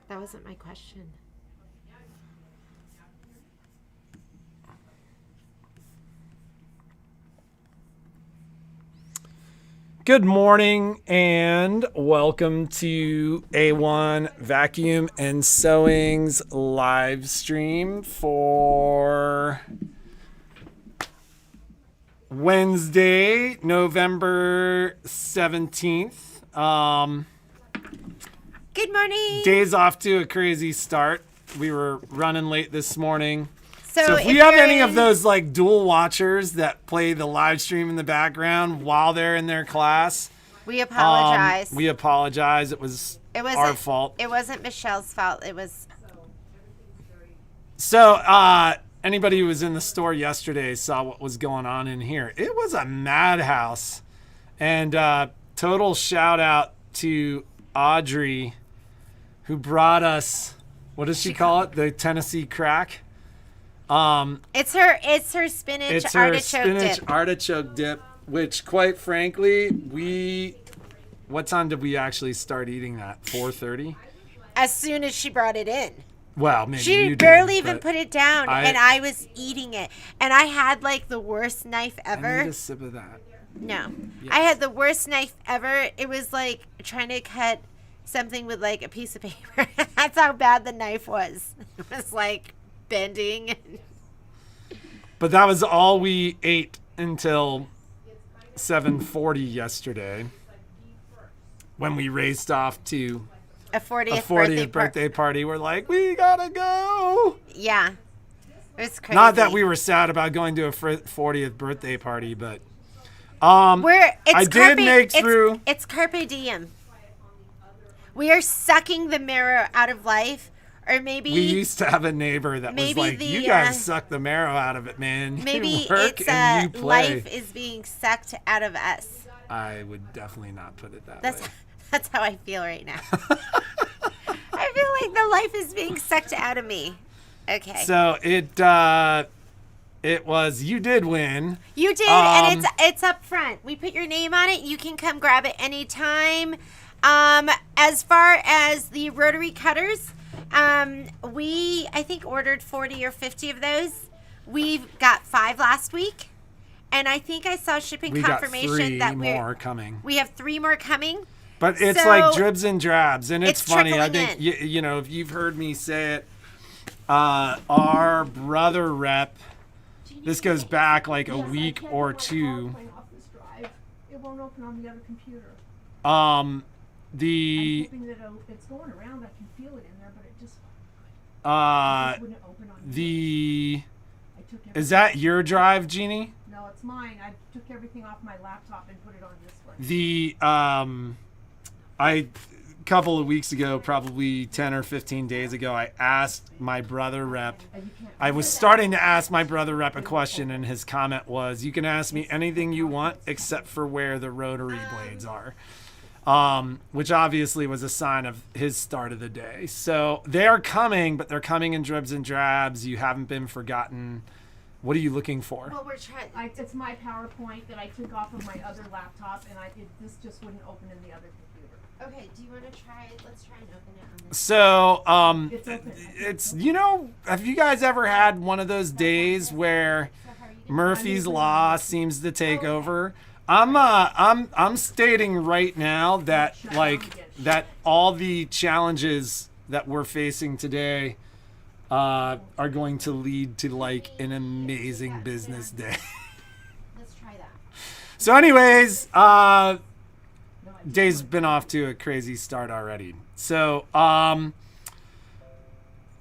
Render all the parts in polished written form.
That wasn't my question. Good morning and welcome to A1 Vacuum and Sewing's live stream for Wednesday, November 17th. Good morning. Day's off to a crazy start. We were running late this morning. So if we have any of those like dual watchers that play the live stream in the background while they're in their class, we apologize. We apologize. It wasn't our fault. It wasn't Michelle's fault. It was. So anybody who was in the store yesterday saw what was going on in here. It was a madhouse. And total shout out to Audrey, who brought us, what does she call it? The Tennessee crack. It's her spinach artichoke dip, which quite frankly, what time did we actually start eating that? 4:30? As soon as she brought it in. Well, maybe she you barely did, even put it down, and I was eating it. And I had like the worst knife ever. I need a sip of that. No. Yes. I had the worst knife ever. It was like trying to cut something with like a piece of paper. That's how bad the knife was. It was like bending. But that was all we ate until 7:40 yesterday, when we raced off to a 40th birthday party. We're like, we gotta go. Yeah, it was crazy. Not that we were sad about going to a 40th birthday party, but It's carpe diem. We are sucking the marrow out of life. Or maybe we used to have a neighbor that was like, you guys suck the marrow out of it, man. Maybe you work and you play. Life is being sucked out of us. I would definitely not put it that way. That's how I feel right now. I feel like the life is being sucked out of me. Okay. So it was, you did win. You did, and it's up front. We put your name on it. You can come grab it anytime. As far as the rotary cutters, we, I think, ordered 40 or 50 of those. We've got 5 last week. And I think I saw shipping confirmation that we have 3 more coming. But it's like dribs and drabs. And it's funny. I think, you know, if you've heard me say it, our brother rep, this goes back like a week or two. It won't open on the other computer. I'm hoping that it's going around. I can feel it in there, but it just wouldn't open on is that your drive, Jeannie? No, it's mine. I took everything off my laptop and put it on this one. A couple of weeks ago, probably 10 or 15 days ago, I asked my brother rep. I was starting to ask my brother rep a question, and his comment was, you can ask me anything you want except for where the rotary blades are. Which obviously was a sign of his start of the day. So they're coming, but they're coming in dribs and drabs. You haven't been forgotten. What are you looking for? Well, we're trying. It's my PowerPoint that I took off of my other laptop, and this just wouldn't open in the other computer. Okay, do you want to try it? Let's try and open it on this. So, it's, you know, have you guys ever had one of those days where Murphy's Law seems to take over? I'm stating right now that that all the challenges that we're facing today are going to lead to like an amazing business day. Let's try that. So anyways, day's been off to a crazy start already. So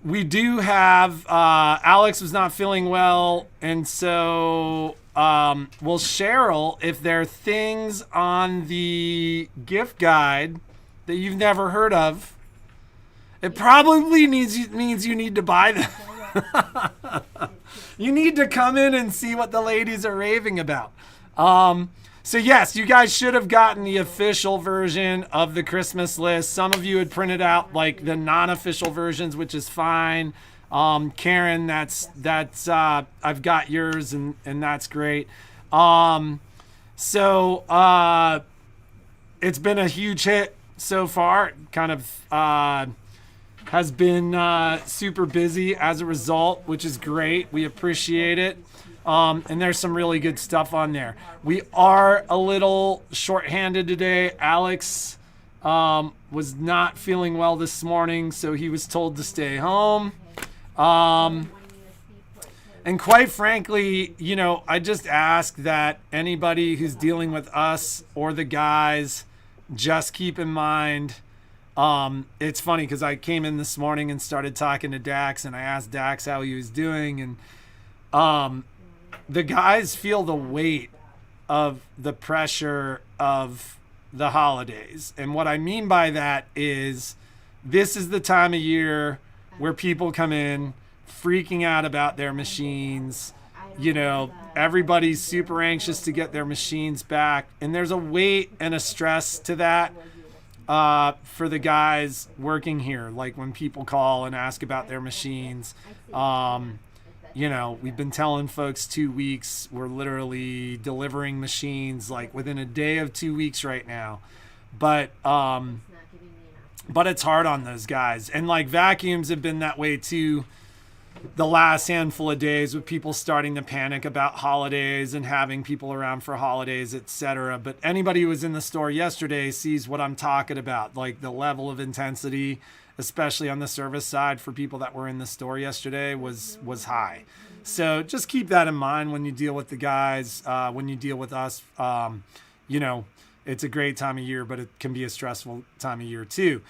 we do have Alex was not feeling well, and so well, Cheryl, if there are things on the gift guide that you've never heard of, it probably means you need to buy them. You need to come in and see what the ladies are raving about. So yes, you guys should have gotten the official version of the Christmas list. Some of you had printed out like the non-official versions, which is fine. Karen, that's I've got yours and that's great. So it's been a huge hit so far. Kind of has been super busy as a result, which is great. We appreciate it. And there's some really good stuff on there. We are a little shorthanded today. Alex was not feeling well this morning, so he was told to stay home. And quite frankly, you know, I just ask that anybody who's dealing with us or the guys, just keep in mind, it's funny because I came in this morning and started talking to Dax, and I asked Dax how he was doing, and the guys feel the weight of the pressure of the holidays. And what I mean by that is this is the time of year where people come in freaking out about their machines. You know, everybody's super anxious to get their machines back. And there's a weight and a stress to that for the guys working here. Like when people call and ask about their machines, you know, we've been telling folks 2 weeks. We're literally delivering machines like within a day of 2 weeks right now. But it's hard on those guys. And like vacuums have been that way too the last handful of days, with people starting to panic about holidays and having people around for holidays, etc. But anybody who was in the store yesterday sees what I'm talking about. Like the level of intensity, especially on the service side for people that were in the store yesterday, was high. So just keep that in mind when you deal with the guys, when you deal with us. You know, it's a great time of year, but it can be a stressful time of year too.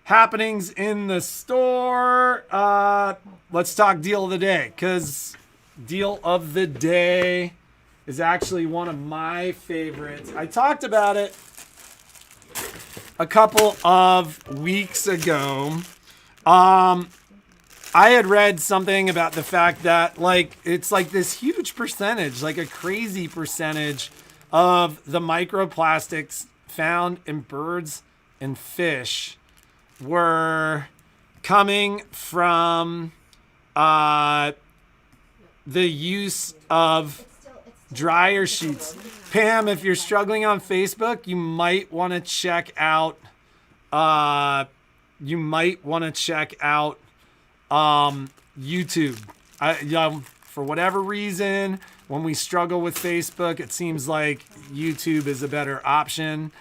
Happenings in the store. Let's talk deal of the day, because deal of the day is actually one of my favorites. I talked about it a couple of weeks ago. I had read something about the fact that like it's like this huge percentage, like a crazy percentage of the microplastics found in birds and fish were coming from the use of dryer sheets. Pam, if you're struggling on Facebook, you might want to check out YouTube. For whatever reason, when we struggle with Facebook, it seems like YouTube is a better option.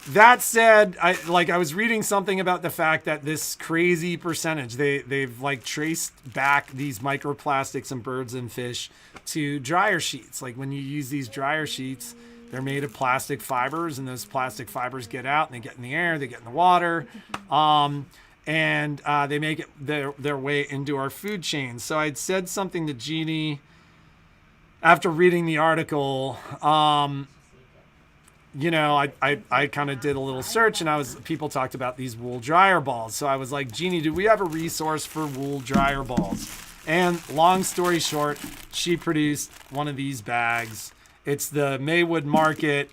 That said, I was reading something about the fact that this crazy percentage, they've like traced back these microplastics in birds and fish to dryer sheets. Like when you use these dryer sheets, they're made of plastic fibers, and those plastic fibers get out and they get in the air, they get in the water, and they make it their way into our food chain. So I'd said something to Jeannie after reading the article. You know, I kind of did a little search, and people talked about these wool dryer balls. So I was like, Jeannie, do we have a resource for wool dryer balls? And long story short, she produced one of these bags. It's the Maywood Market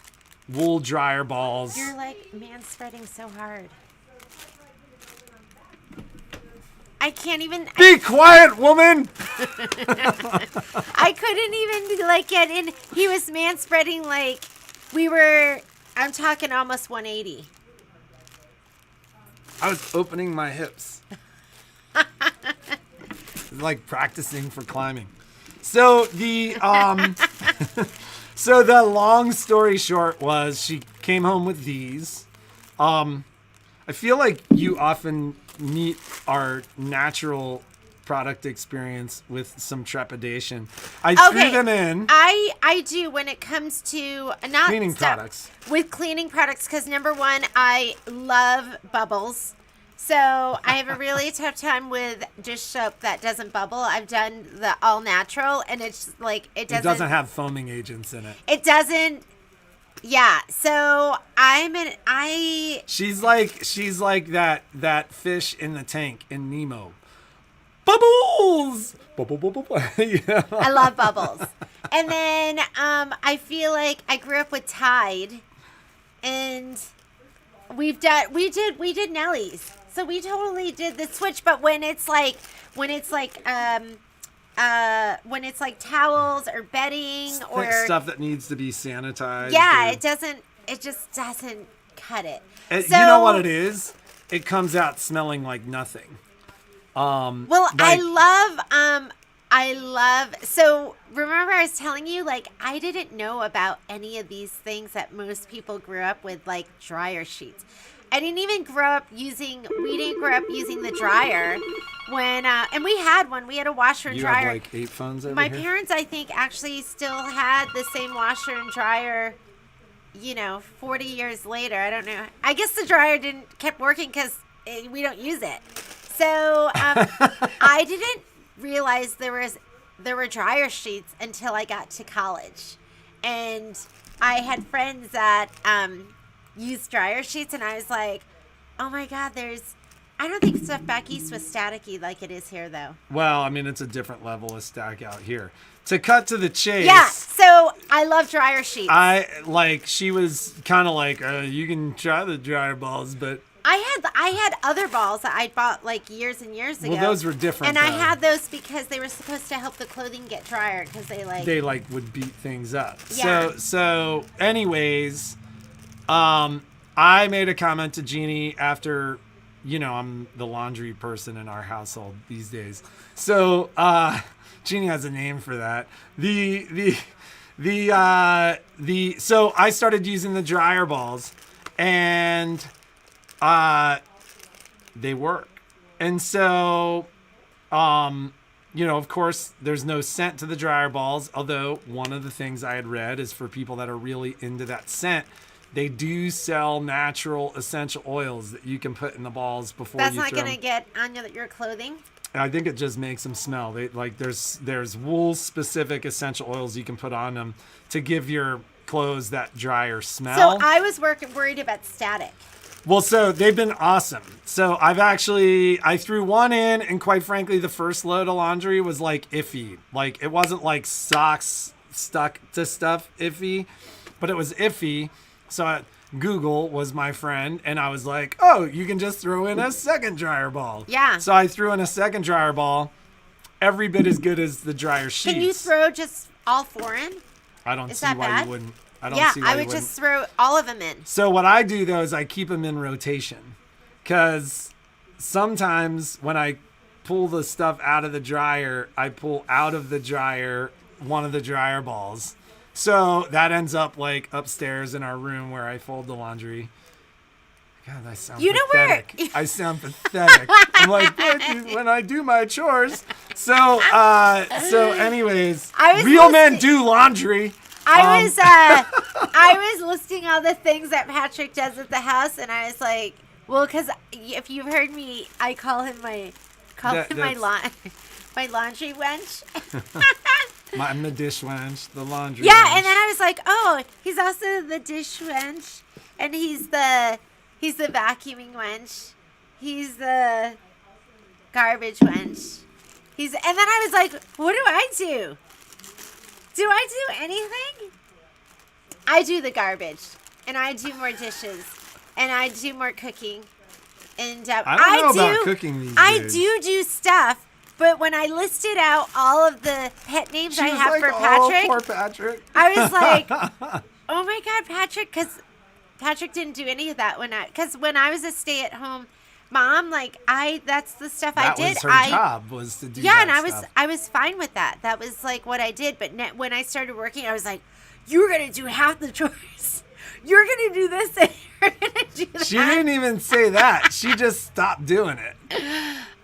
wool dryer balls. You're like man-spreading so hard. I can't even... Be quiet, woman! I couldn't even like get in. He was man-spreading like... I'm talking almost 180. I was opening my hips. Like practicing for climbing. So the long story short was she came home with these. I feel like you often meet our natural product experience with some trepidation. I threw them in. I do when it comes to not cleaning products. With cleaning products, because number one, I love bubbles. So I have a really tough time with dish soap that doesn't bubble. I've done the all natural, and it's like it doesn't have foaming agents in it. It doesn't. Yeah. So She's like that fish in the tank in Nemo. Bubbles! Yeah. I love bubbles. And then I feel like I grew up with Tide, and we did Nellie's. So we totally did the switch, but when it's like towels or bedding or stuff that needs to be sanitized. Yeah, it doesn't doesn't cut it. You know what it is? It comes out smelling like nothing. Well, like- I love, so remember I was telling you, like, I didn't know about any of these things that most people grew up with, like dryer sheets. We didn't grow up using the dryer when, and we had one. We had a washer and You dryer. have like 8 phones over My here? parents, I think, actually still had the same washer and dryer, 40 years later. I don't know. I guess the dryer kept working because we don't use it. So I didn't realize there were dryer sheets until I got to college. And I had friends that used dryer sheets, and I was like, oh my God, I don't think stuff back east was staticky like it is here, though. Well, I mean, it's a different level of stack out here. To cut to the chase. Yeah, so I love dryer sheets. She was kind of like, you can try the dryer balls, but. I had other balls that I bought like years and years ago. Well, those were different. And I had those because they were supposed to help the clothing get drier because they would beat things up. Yeah. So anyways, I made a comment to Jeannie after, I'm the laundry person in our household these days. So Jeannie has a name for that. So I started using the dryer balls, and they work. And so, of course, there's no scent to the dryer balls. Although one of the things I had read is for people that are really into that scent, they do sell natural essential oils that you can put in the balls before That's you not throw going them. to get on your clothing? I think it just makes them smell. There's wool specific essential oils you can put on them to give your clothes that drier smell. So I was worried about static. Well, so they've been awesome. So I threw one in, and quite frankly, the first load of laundry was like iffy. Like, it wasn't like socks stuck to stuff iffy, but it was iffy. So Google was my friend, and I was like, oh, you can just throw in a second dryer ball. Yeah. So I threw in a second dryer ball, every bit as good as the dryer sheets. Can you throw just all 4 in? I don't Is see that why bad? you wouldn't. I would just throw all of them in. So what I do, though, is I keep them in rotation, because sometimes when I pull the stuff out of the dryer, I pull out of the dryer one of the dryer balls. So that ends up like upstairs in our room where I fold the laundry. God, I sound pathetic. I sound pathetic. I'm like, when I do my chores. So anyways, real men do laundry. I was listing all the things that Patrick does at the house, and I was like, well, because if you've heard me, I call him my laundry wench. I'm the dish wench, the laundry Yeah, wench. and then I was like, oh, he's also the dish wench, and he's the vacuuming wench, he's the garbage wench, and then I was like, what do I do? Do I do anything? I do the garbage, and I do more dishes, and I do more cooking, and I don't know about cooking these days. I do stuff, but when I listed out all of the pet names I have for Oh, Patrick, poor Patrick. I was like, oh my God, Patrick, because Patrick didn't do any of that because when I was a stay-at-home mom, that's the stuff I did. That was her job, was to do that and stuff. I was fine with that. That was like what I did. But when I started working, I was like, you're going to do half the chores. You're going to do this and you're going to do that. She didn't even say that. She just stopped doing it.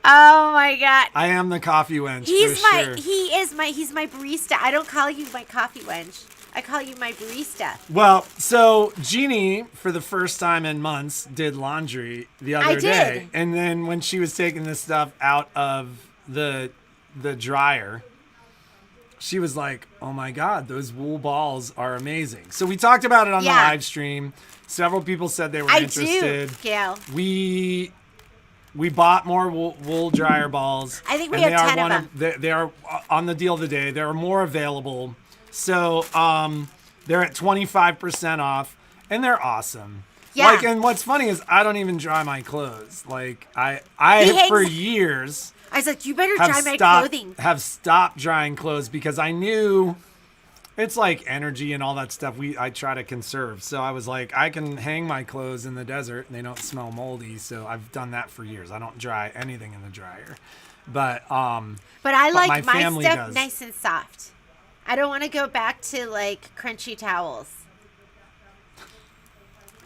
Oh my God. I am the coffee wench. He's sure. my barista. I don't call you my coffee wench. I call you my barista. Well, so Jeannie, for the first time in months, did laundry the other day. And then when she was taking this stuff out of the dryer, she was like, oh my God, those wool balls are amazing. So we talked about it on the live stream. Several people said they were interested. I do, Gail. We bought more wool dryer balls. I think we have 10 of them. They are on the deal of the day. There are more available. So they're at 25% off, and they're awesome. Yeah. And what's funny is I don't even dry my clothes. Like I for years. I was like, you better dry my clothing. Have stopped drying clothes because I knew It's like energy and all that stuff I try to conserve. So I was like, I can hang my clothes in the desert and they don't smell moldy. So I've done that for years. I don't dry anything in the dryer. But I like my family stuff does. nice and soft. I don't want to go back to like crunchy towels.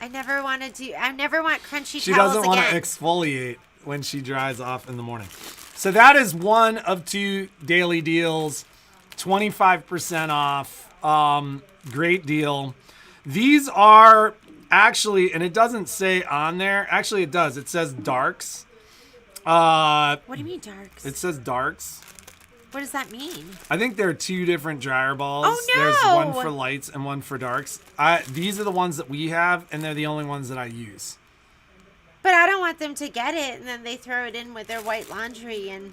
I never want crunchy She towels doesn't want to again. exfoliate when she dries off in the morning. So that is one of 2 daily deals, 25% off. Great deal. These are actually, and it doesn't say on there. Actually, it does. It says darks. What do you mean darks? It says darks. What does that mean? I think there are 2 different dryer balls. Oh, no! There's one for lights and one for darks. These are the ones that we have, and they're the only ones that I use. But I don't want them to get it and then they throw it in with their white laundry and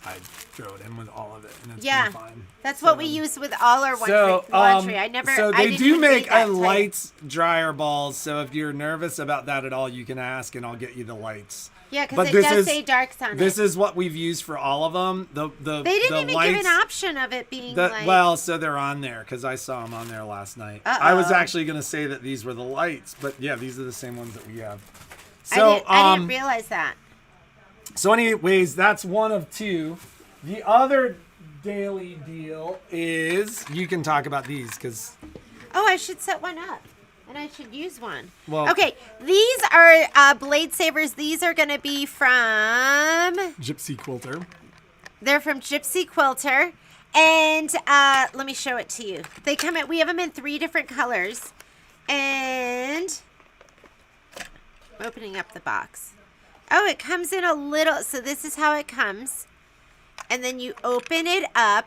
I throw it in with all of it, and it's yeah, been fine. that's what we use with all our laundry. So I they didn't do even make read that a type. lights dryer balls. So if you're nervous about that at all, you can ask, and I'll get you the lights. Yeah, But because it this does is- say darks on This it. is what we've used for all of them. The They didn't the even lights, give an option of it being like. Well, so they're on there because I saw them on there last night. I was Uh-oh. actually going to say that these were the lights, but yeah, these are the same ones that we have. So I didn't realize that. So anyways, that's one of 2. The other daily deal is, you can talk about these because Oh, I should set one up. And I should use one. Well- okay, these are Blade Savers. These are going to be from... Gypsy Quilter. They're from Gypsy Quilter. And let me show it to you. We have them in 3 different colors. And... I'm opening up the box. Oh, it comes in a little... So this is how it comes. And then you open it up.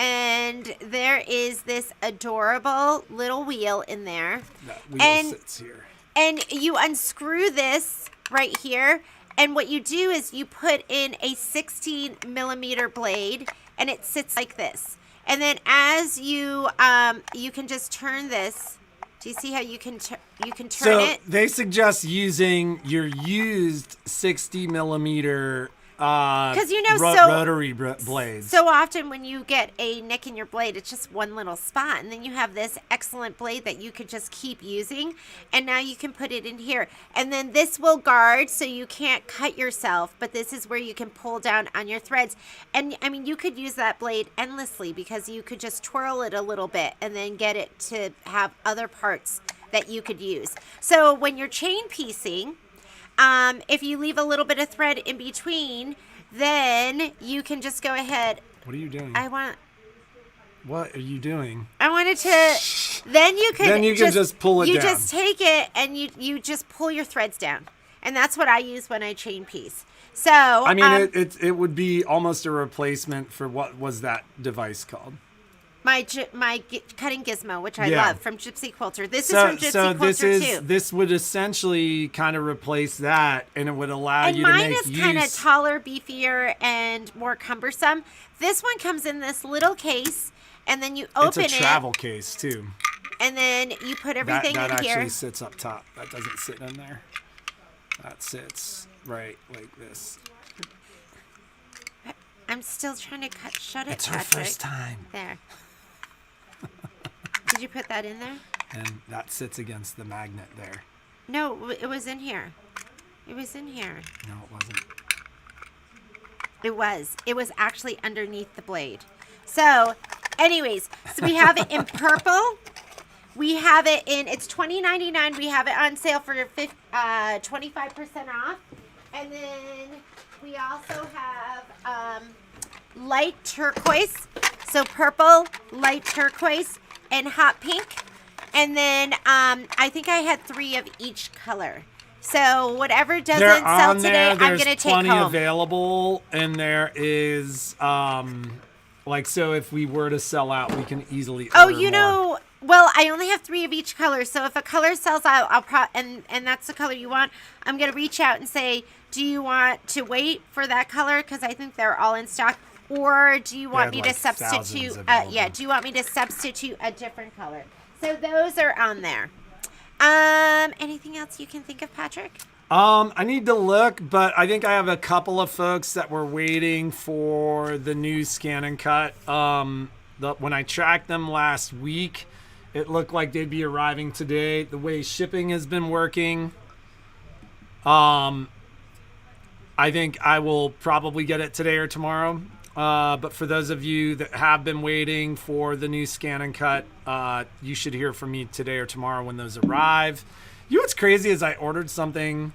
And there is this adorable little wheel in there. That wheel And- sits here. And you unscrew this right here. And what you do is you put in a 16 millimeter blade and it sits like this. And then as you can just turn this. Do you see how you can turn So it? they suggest using your used 60 millimeter 'Cause rotary blades. So often when you get a nick in your blade, it's just one little spot. And then you have this excellent blade that you could just keep using. And now you can put it in here. And then this will guard so you can't cut yourself. But this is where you can pull down on your threads. And I mean, you could use that blade endlessly because you could just twirl it a little bit and then get it to have other parts that you could use. So when you're chain piecing, if you leave a little bit of thread in between, then you can just go ahead. What are you doing? What are you doing? I wanted to. Then you can just pull it you down. You just take it and you just pull your threads down, and that's what I use when I chain piece. So I mean, it would be almost a replacement for what was that device called? my cutting gizmo, which I Yeah. love from Gypsy Quilter. This is from Gypsy Quilter too. This would essentially kind of replace that, and it would allow And you to mine make is kind of use. taller, beefier, and more cumbersome. This one comes in this little case, and then you open It's a travel case too. and then you put everything that in actually here. sits up top. That doesn't sit in there. That sits right like this. I'm still trying to shut it. It's her Patrick. first time. There. Did you put that in there? And that sits against the magnet there. No, it was in here. It was in here. No, it wasn't. It was. It was actually underneath the blade. So, anyways, so we have it in purple. We have it in, it's $20.99. We have it on sale for 25% off. And then we also have light turquoise. So purple, light turquoise, and hot pink. And then I think I had 3 of each color. So whatever doesn't They're sell on today, there. I'm There's going to take plenty home. available, and there is so if we were to sell out, we can easily. Oh, order you more. know, well, I only have 3 of each color. So if a color sells out, and that's the color you want, I'm going to reach out and say, do you want to wait for that color? Because I think they're all in stock. Or do you want They me had, to like, substitute? thousands available. Do you want me to substitute a different color? So those are on there. Anything else you can think of, Patrick? I need to look, but I think I have a couple of folks that were waiting for the new scan and cut. When I tracked them last week, it looked like they'd be arriving today. The way shipping has been working, I think I will probably get it today or tomorrow. But for those of you that have been waiting for the new scan and cut, you should hear from me today or tomorrow when those arrive. You know what's crazy is I ordered something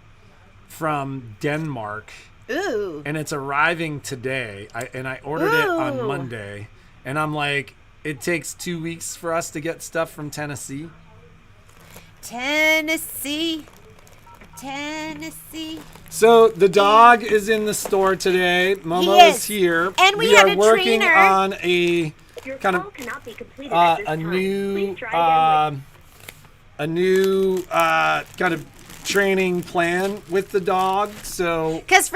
from Denmark. Ooh. And it's arriving today. I ordered it on Monday. And I'm like, it takes 2 weeks for us to get stuff from Tennessee. Tennessee. So the dog is in the store today. Momo is here. And we had are a working trainer. on a Your kind call of cannot be completed at this a time. new Please try again kind of training plan with the dog. So Because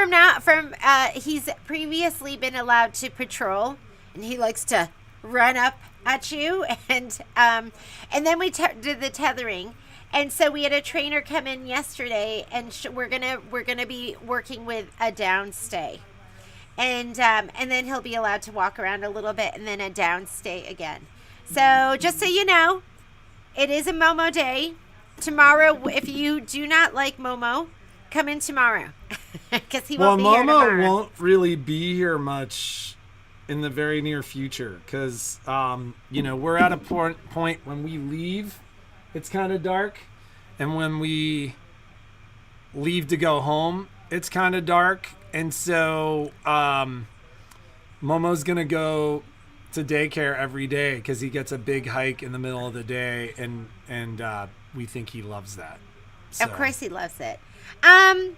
he's previously been allowed to patrol, and he likes to run up at you, and then we did the tethering, and so we had a trainer come in yesterday, and we're gonna be working with a downstay, and then he'll be allowed to walk around a little bit, and then a downstay again. So just so you know, it is a Momo day. Tomorrow, if you do not like Momo, come in tomorrow because he won't be here tomorrow. Momo won't really be here much in the very near future because, we're at a point when we leave, it's kind of dark. And when we leave to go home, it's kind of dark. And so Momo's going to go to daycare every day because he gets a big hike in the middle of the day. And we think he loves that. So. Of course he loves it. The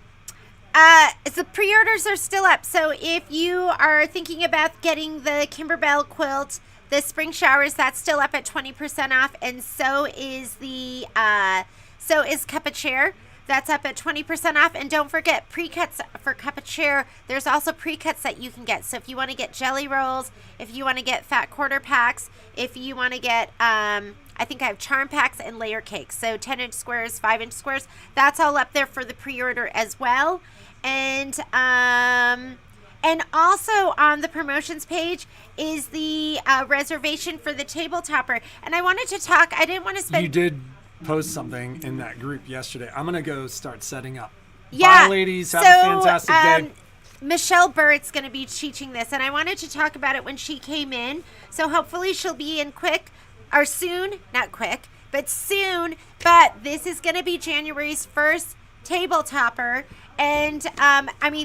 pre-orders are still up. So if you are thinking about getting the Kimberbell quilt, the spring showers, that's still up at 20% off. And so is Cup of Chair. That's up at 20% off. And don't forget pre-cuts for Cup of Chair. There's also pre-cuts that you can get. So if you want to get jelly rolls, if you want to get fat quarter packs, if you want to get, I think I have charm packs and layer cakes. So 10-inch squares, 5-inch squares. That's all up there for the pre-order as well. And also on the promotions page is the reservation for the table topper. And I wanted to talk. I didn't want to spend. You did post something in that group yesterday. I'm gonna go start setting up. Yeah. Bye, ladies. Have a fantastic day. Michelle Burrett's going to be teaching this, and I wanted to talk about it when she came in. So hopefully she'll be in quick or soon. Not quick, but soon. But this is going to be January's first table topper. And,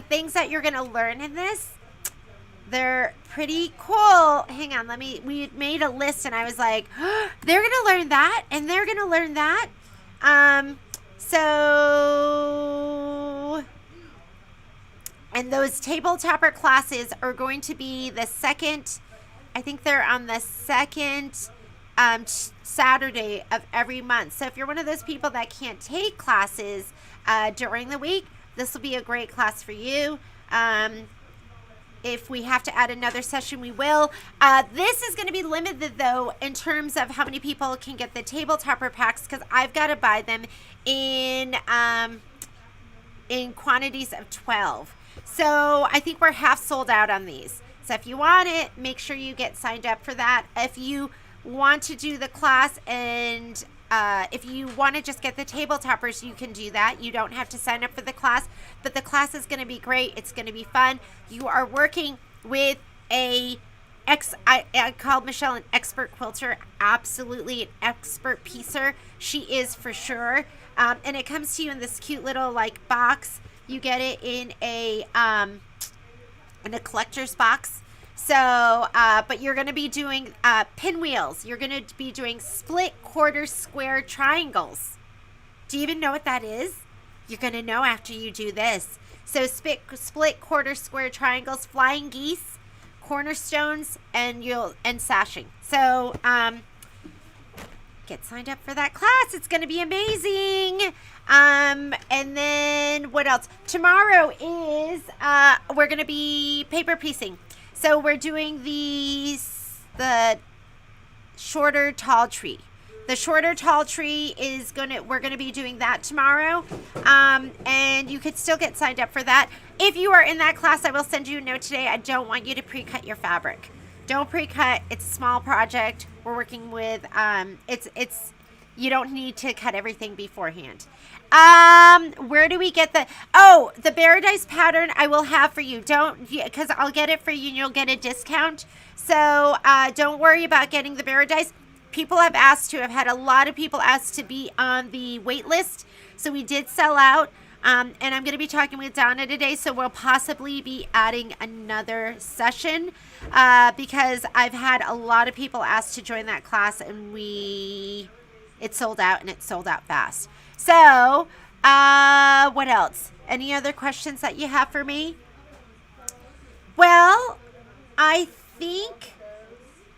things that you're going to learn in this, they're pretty cool. Hang on, we made a list, and I was like, oh, they're going to learn that, and they're going to learn that. And those table topper classes are going to be the second, I think they're on the second Saturday of every month. So if you're one of those people that can't take classes during the week, this will be a great class for you. If we have to add another session, we will. This is going to be limited, though, in terms of how many people can get the table topper packs, because I've got to buy them in quantities of 12. So I think we're half sold out on these. So if you want it, make sure you get signed up for that. If you want to do the class and if you want to just get the table toppers, you can do that. You don't have to sign up for the class, but the class is going to be great. It's going to be fun. You are working with I called Michelle an expert quilter, absolutely an expert piecer. She is for sure. And it comes to you in this cute little box. You get it in a collector's box. So, but you're going to be doing pinwheels. You're going to be doing split quarter square triangles. Do you even know what that is? You're going to know after you do this. So split quarter square triangles, flying geese, cornerstones, and sashing. So, get signed up for that class. It's going to be amazing. And then what else? Tomorrow is, we're going to be paper piecing. So we're doing the shorter tall tree. The shorter tall tree is we're gonna be doing that tomorrow. And you could still get signed up for that. If you are in that class, I will send you a note today. I don't want you to pre-cut your fabric. Don't pre-cut. It's a small project. We're working with, you don't need to cut everything beforehand. Where do we get the Paradise pattern I will have for you. Because I'll get it for you and you'll get a discount. So don't worry about getting the Paradise. People have had a lot of people ask to be on the wait list. So we did sell out. And I'm going to be talking with Donna today. So we'll possibly be adding another session because I've had a lot of people ask to join that class and it sold out and it sold out fast. So, what else? Any other questions that you have for me? Well, I think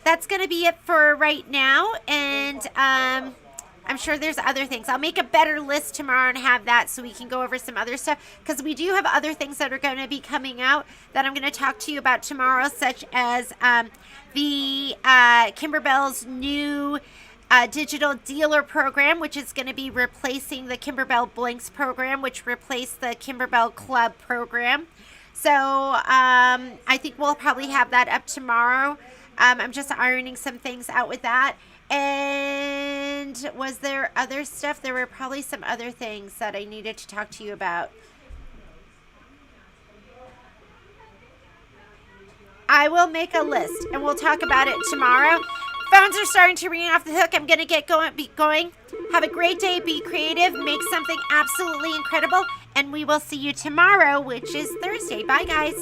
that's going to be it for right now. And I'm sure there's other things. I'll make a better list tomorrow and have that so we can go over some other stuff. Because we do have other things that are going to be coming out that I'm going to talk to you about tomorrow, such as the Kimberbell's new digital dealer program, which is going to be replacing the Kimberbell Blinks program, which replaced the Kimberbell Club program. So I think we'll probably have that up tomorrow. I'm just ironing some things out with that. And was there other stuff? There were probably some other things that I needed to talk to you about. I will make a list and we'll talk about it tomorrow. Phones are starting to ring off the hook. I'm going to get going. Have a great day. Be creative. Make something absolutely incredible. And we will see you tomorrow, which is Thursday. Bye, guys.